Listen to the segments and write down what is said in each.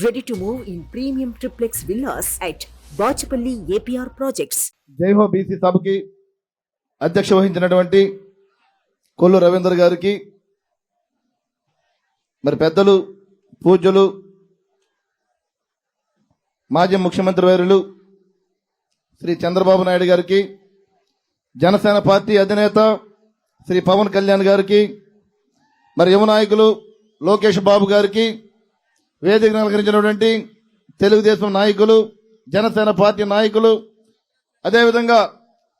Ready to move in premium triplex villas at Bachapalli APR projects. జై హో BC సభకి అధ్యక్ష వహించినటువంటి కొల్లు రవీంద్ర గారికి, మరి పెద్దలు పూజ్యులు మాజీ ముఖ్యమంత్రి వర్యులు శ్రీ చంద్రబాబు నాయుడు గారికి, జనసేన పార్టీ అధినేత శ్రీ పవన్ కళ్యాణ్ గారికి, మరి యువ నాయకులు లోకేష్ బాబు గారికి, వేదికను అలంకరించినటువంటి తెలుగుదేశం నాయకులు, జనసేన పార్టీ నాయకులు, అదేవిధంగా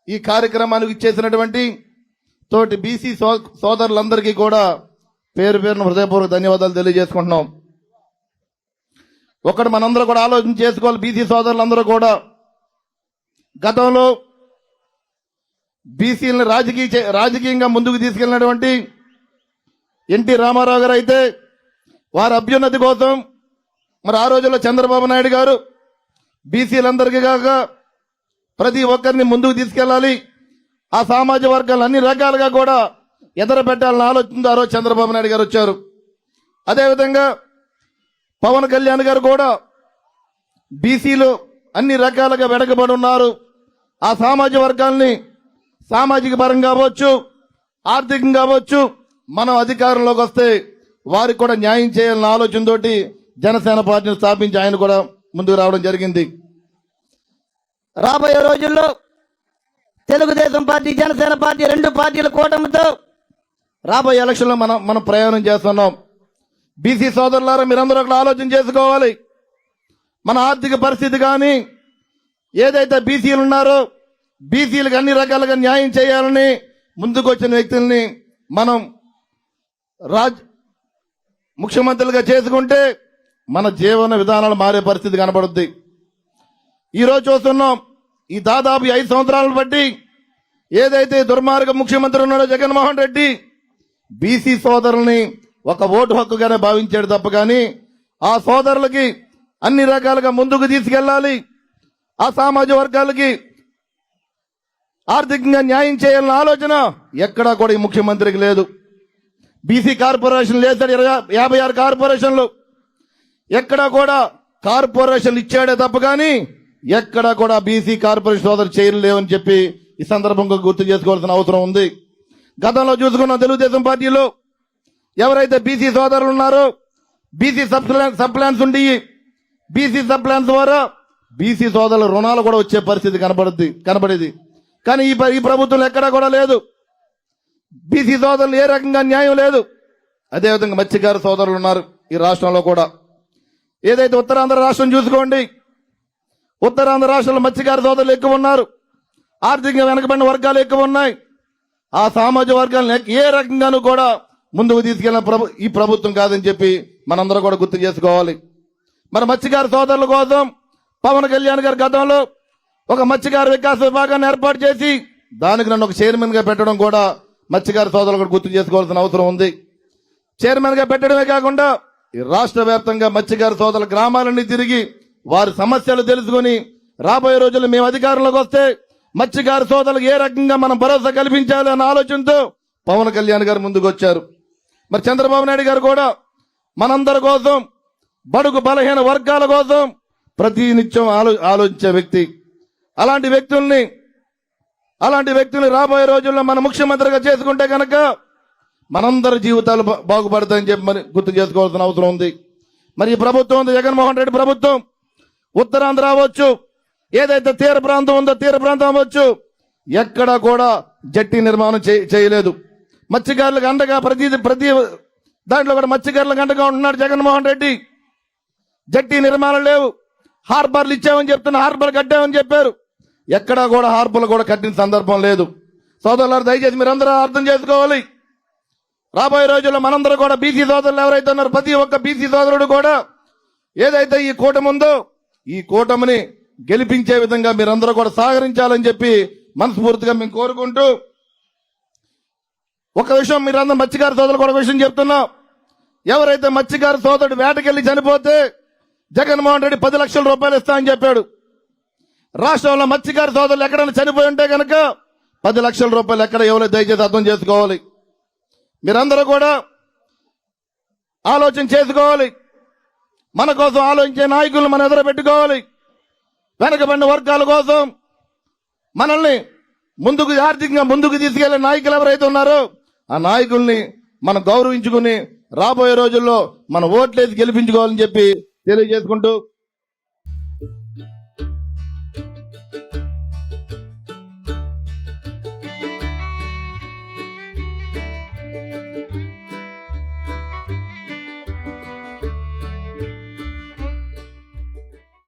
ఈ కార్యక్రమానికి ఇచ్చేసినటువంటి తోటి బీసీ సోదరులందరికీ కూడా పేరు పేరున హృదయపూర్వక ధన్యవాదాలు తెలియజేసుకుంటున్నాం. ఒకటి మనందరూ కూడా ఆలోచన చేసుకోవాలి. బీసీ సోదరులందరూ కూడా గతంలో బీసీలను రాజకీయంగా ముందుకు తీసుకెళ్లినటువంటి ఎన్టీ రామారావు గారు అయితే వారి అభ్యున్నతి కోసం మరి ఆ రోజుల్లో చంద్రబాబు నాయుడు గారు బీసీలందరికీ కాక ప్రతి ఒక్కరిని ముందుకు తీసుకెళ్లాలి, ఆ సామాజిక వర్గాలను అన్ని రకాలుగా కూడా ఎదరబెట్టాలని ఆలోచనతో ఆ రోజు చంద్రబాబు నాయుడు గారు వచ్చారు. అదేవిధంగా పవన్ కళ్యాణ్ గారు కూడా బీసీలు అన్ని రకాలుగా వెనకబడి ఉన్నారు, ఆ సామాజిక వర్గాల్ని సామాజిక పరంగా అవ్వచ్చు, ఆర్థికంగా అవ్వచ్చు, మనం అధికారంలోకి వస్తే వారికి కూడా న్యాయం చేయాలన్న ఆలోచనతోటి జనసేన పార్టీని స్థాపించి ఆయన కూడా ముందుకు రావడం జరిగింది. రాబోయే రోజుల్లో తెలుగుదేశం పార్టీ, జనసేన పార్టీ రెండు పార్టీల కూటమితో రాబోయే ఎలక్షన్లో మనం ప్రయాణం చేస్తున్నాం. బీసీ సోదరులారా, మీరందరూ ఒకటి ఆలోచన చేసుకోవాలి. మన ఆర్థిక పరిస్థితి కానీ ఏదైతే బీసీలు ఉన్నారో బీసీలకు అన్ని రకాలుగా న్యాయం చేయాలని ముందుకు వచ్చిన వ్యక్తుల్ని మనం ముఖ్యమంత్రులుగా చేసుకుంటే మన జీవన విధానాలు మారే పరిస్థితి కనబడుద్ది. ఈరోజు చూస్తున్నాం, ఈ దాదాపు 5 సంవత్సరాలను బట్టి ఏదైతే దుర్మార్గ ముఖ్యమంత్రి ఉన్నాడో జగన్మోహన్ రెడ్డి, బీసీ సోదరుల్ని ఒక ఓటు హక్కుగానే భావించాడు తప్ప కానీ ఆ సోదరులకి అన్ని రకాలుగా ముందుకు తీసుకెళ్లాలి, ఆ సామాజిక వర్గాలకి ఆర్థికంగా న్యాయం చేయాలన్న ఆలోచన ఎక్కడా కూడా ఈ ముఖ్యమంత్రికి లేదు. బీసీ కార్పొరేషన్ లేదని 56 కార్పొరేషన్లు ఎక్కడా కూడా కార్పొరేషన్లు ఇచ్చాడే తప్ప కానీ ఎక్కడా కూడా బీసీ కార్పొరేషన్ సోదరు చేయలేవని చెప్పి ఈ సందర్భంగా గుర్తు చేసుకోవాల్సిన అవసరం ఉంది. గతంలో చూసుకున్న తెలుగుదేశం పార్టీలో ఎవరైతే బీసీ సోదరులు ఉన్నారో బీసీ సబ్ ప్లాన్స్ ఉండి బీసీ సబ్ ప్లాన్స్ ద్వారా బీసీ సోదరుల రుణాలు కూడా వచ్చే పరిస్థితి కనబడేది. కానీ ఈ ప్రభుత్వం ఎక్కడా కూడా లేదు. బీసీ సోదరులు ఏ రకంగా న్యాయం లేదు. అదేవిధంగా మత్స్యకార సోదరులు ఉన్నారు ఈ రాష్ట్రంలో కూడా. ఏదైతే ఉత్తరాంధ్ర రాష్ట్రం చూసుకోండి, ఉత్తరాంధ్ర రాష్ట్రంలో మత్స్యకార సోదరులు ఎక్కువ ఉన్నారు, ఆర్థికంగా వెనకబడిన వర్గాలు ఎక్కువ ఉన్నాయి. ఆ సామాజిక వర్గాలను ఏ రకంగానూ కూడా ముందుకు తీసుకెళ్లిన ఈ ప్రభుత్వం కాదని చెప్పి మనందరూ కూడా గుర్తు చేసుకోవాలి. మరి మత్స్యకార సోదరుల కోసం పవన్ కళ్యాణ్ గారు గతంలో ఒక మత్స్యకార వికాస విభాగాన్ని ఏర్పాటు చేసి దానికి నన్ను ఒక చైర్మన్ గా పెట్టడం కూడా మత్స్యకార సోదరులు కూడా గుర్తు చేసుకోవాల్సిన అవసరం ఉంది. చైర్మన్ గా పెట్టడమే కాకుండా ఈ రాష్ట్ర వ్యాప్తంగా మత్స్యకార సోదరుల గ్రామాలన్నీ తిరిగి వారి సమస్యలు తెలుసుకుని రాబోయే రోజుల్లో మేము అధికారంలోకి వస్తే మత్స్యకార సోదరులకు ఏ రకంగా మనం భరోసా కల్పించాలి అన్న ఆలోచనతో పవన్ కళ్యాణ్ గారు ముందుకు వచ్చారు. మరి చంద్రబాబు నాయుడు గారు కూడా మనందరి కోసం, బడుగు బలహీన వర్గాల కోసం ప్రతినిత్యం ఆలోచించే వ్యక్తి. అలాంటి వ్యక్తుల్ని రాబోయే రోజుల్లో మన ముఖ్యమంత్రిగా చేసుకుంటే కనుక మనందరి జీవితాలు బాగుపడతాయని చెప్పి మరి గుర్తు చేసుకోవాల్సిన అవసరం ఉంది. మరి ఈ ప్రభుత్వం ఉంది, జగన్మోహన్ రెడ్డి ప్రభుత్వం, ఉత్తరాంధ్ర అవ్వచ్చు, ఏదైతే తీర ప్రాంతం ఉందో తీర ప్రాంతం అవ్వచ్చు, ఎక్కడా కూడా జట్టి నిర్మాణం చేయలేదు. మత్స్యకారులకు అండగా ప్రతి దాంట్లో కూడా మత్స్యకారులకు అండగా ఉంటున్నాడు జగన్మోహన్ రెడ్డి. జట్టి నిర్మాణం లేవు. హార్బర్లు ఇచ్చామని చెప్తున్నా, హార్బర్ కట్టామని చెప్పారు, ఎక్కడా కూడా హార్బర్లు కూడా కట్టిన సందర్భం లేదు. సోదరులారు, దయచేసి మీరందరూ అర్థం చేసుకోవాలి. రాబోయే రోజుల్లో మనందరూ కూడా బీసీ సోదరులు ఎవరైతే ఉన్నారో ప్రతి ఒక్క బీసీ సోదరుడు కూడా ఏదైతే ఈ కూటమి ఉందో ఈ కూటమిని గెలిపించే విధంగా మీరందరూ కూడా సహకరించాలని చెప్పి మనస్ఫూర్తిగా మేము కోరుకుంటూ, ఒక విషయం మీరందరూ మత్స్యకార సోదరులు కూడా ఒక విషయం చెప్తున్నా. ఎవరైతే మత్స్యకార సోదరుడు వేటకెళ్లి చనిపోతే జగన్మోహన్ రెడ్డి 10 లక్షల రూపాయలు ఇస్తా అని చెప్పాడు. రాష్ట్రంలో మత్స్యకార సోదరులు ఎక్కడైనా చనిపోయి ఉంటే కనుక 10 లక్షల రూపాయలు ఎక్కడ ఇవ్వలేదు. దయచేసి అర్థం చేసుకోవాలి. మీరందరూ కూడా ఆలోచన చేసుకోవాలి. మన కోసం ఆలోచించే నాయకులను మనం ఎదురు పెట్టుకోవాలి. వెనకబడిన వర్గాల కోసం మనల్ని ముందుకు ఆర్థికంగా ముందుకు తీసుకెళ్లే నాయకులు ఎవరైతే ఉన్నారో ఆ నాయకుల్ని మనం గౌరవించుకుని రాబోయే రోజుల్లో మన ఓట్లేసి గెలిపించుకోవాలని చెప్పి తెలియజేసుకుంటూ